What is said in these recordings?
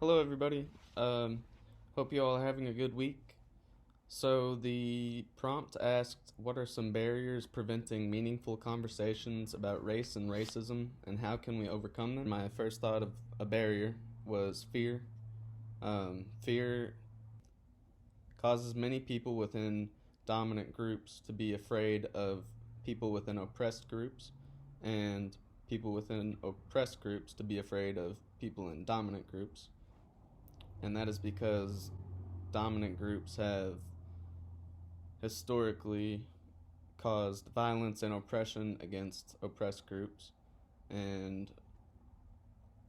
Hello, everybody. Hope you all are having a good week. So, the prompt asked, what are some barriers preventing meaningful conversations about race and racism, and how can we overcome them? My first thought of a barrier was fear. Fear causes many people within dominant groups to be afraid of people within oppressed groups, and people within oppressed groups to be afraid of people in dominant groups. And that is because dominant groups have historically caused violence and oppression against oppressed groups, and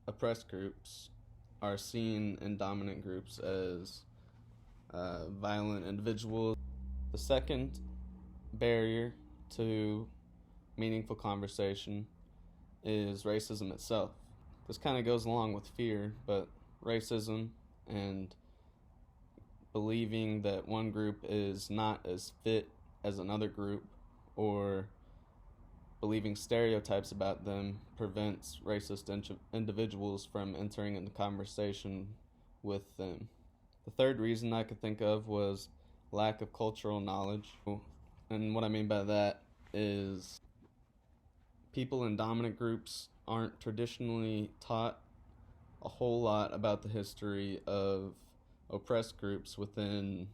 oppressed groups are seen in dominant groups as violent individuals. The second barrier to meaningful conversation is racism itself. This kind of goes along with fear, but racism and believing that one group is not as fit as another group, or believing stereotypes about them, prevents racist individuals from entering into conversation with them. The third reason I could think of was lack of cultural knowledge. And what I mean by that is people in dominant groups aren't traditionally taught a whole lot about the history of oppressed groups within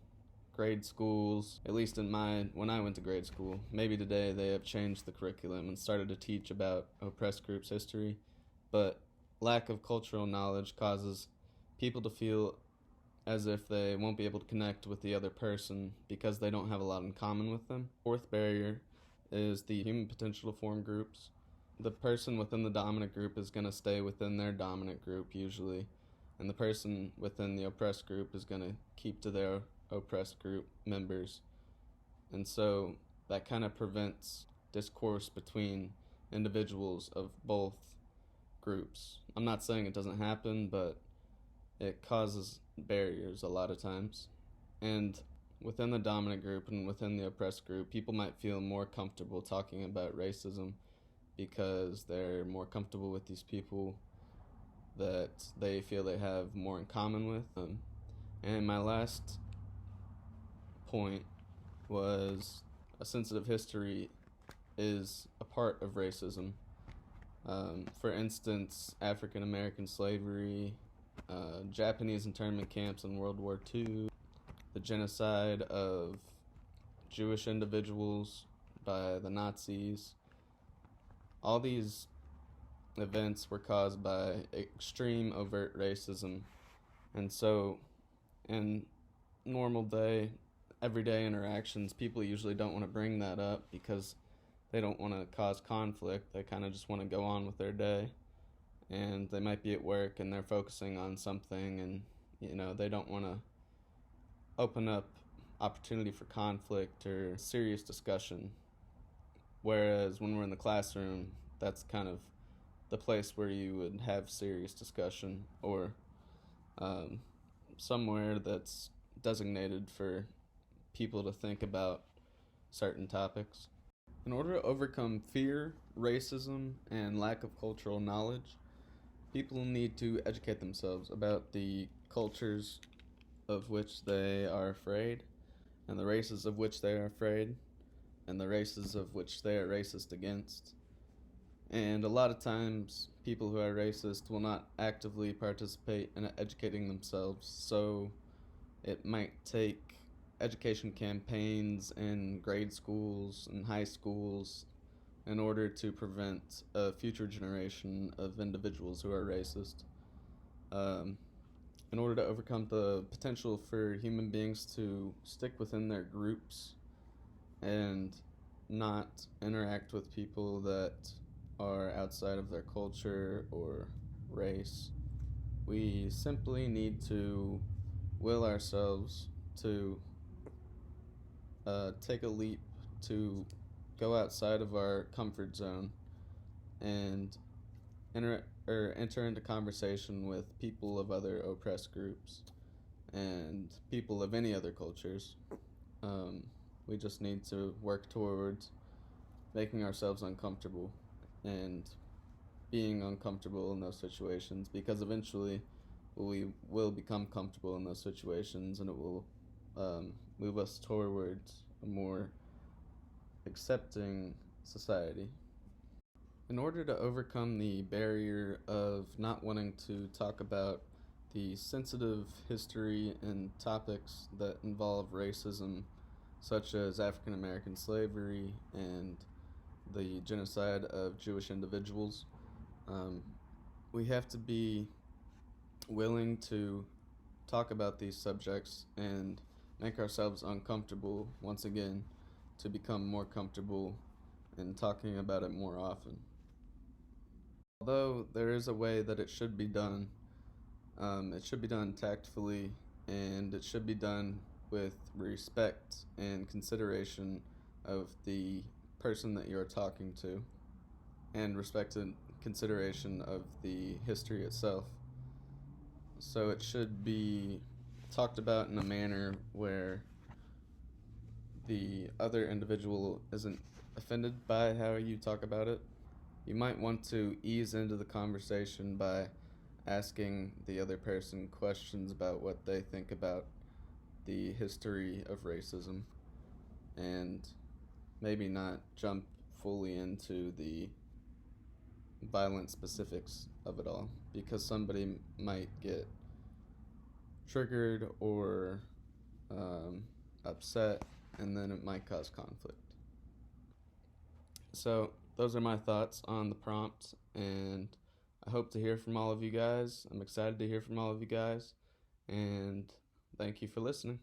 grade schools, at least when I went to grade school. Maybe today they have changed the curriculum and started to teach about oppressed groups' history, but lack of cultural knowledge causes people to feel as if they won't be able to connect with the other person because they don't have a lot in common with them. Fourth barrier is the human potential to form groups. The person within the dominant group is going to stay within their dominant group usually, and the person within the oppressed group is going to keep to their oppressed group members. And so that kind of prevents discourse between individuals of both groups. I'm not saying it doesn't happen, but it causes barriers a lot of times. And within the dominant group and within the oppressed group, people might feel more comfortable talking about racism because they're more comfortable with these people that they feel they have more in common with them. And my last point was a sensitive history is a part of racism. For instance, African American slavery, Japanese internment camps in World War II, the genocide of Jewish individuals by the Nazis. All these events were caused by extreme overt racism. And so, in normal everyday interactions, people usually don't want to bring that up because they don't want to cause conflict. They kind of just want to go on with their day. And they might be at work and they're focusing on something, and they don't want to open up opportunity for conflict or serious discussion. Whereas when we're in the classroom, that's kind of the place where you would have serious discussion, or somewhere that's designated for people to think about certain topics. In order to overcome fear, racism, and lack of cultural knowledge, people need to educate themselves about the cultures of which they are afraid, and the races of which they are afraid, and the races of which they are racist against. And a lot of times, people who are racist will not actively participate in educating themselves, so it might take education campaigns in grade schools and high schools in order to prevent a future generation of individuals who are racist. In order to overcome the potential for human beings to stick within their groups and not interact with people that are outside of their culture or race, we simply need to will ourselves to take a leap to go outside of our comfort zone and enter into conversation with people of other oppressed groups and people of any other cultures. We just need to work towards making ourselves uncomfortable and being uncomfortable in those situations, because eventually we will become comfortable in those situations, and it will move us towards a more accepting society. In order to overcome the barrier of not wanting to talk about the sensitive history and topics that involve racism, such as African American slavery and the genocide of Jewish individuals, um, we have to be willing to talk about these subjects and make ourselves uncomfortable once again to become more comfortable in talking about it more often. Although there is a way that it should be done tactfully, and it should be done with respect and consideration of the person that you're talking to, and respect and consideration of the history itself. So it should be talked about in a manner where the other individual isn't offended by how you talk about it. You might want to ease into the conversation by asking the other person questions about what they think about the history of racism, and maybe not jump fully into the violent specifics of it all, because somebody might get triggered or upset, and then it might cause conflict. So, those are my thoughts on the prompt, and I hope to hear from all of you guys. I'm excited to hear from all of you guys, and thank you for listening.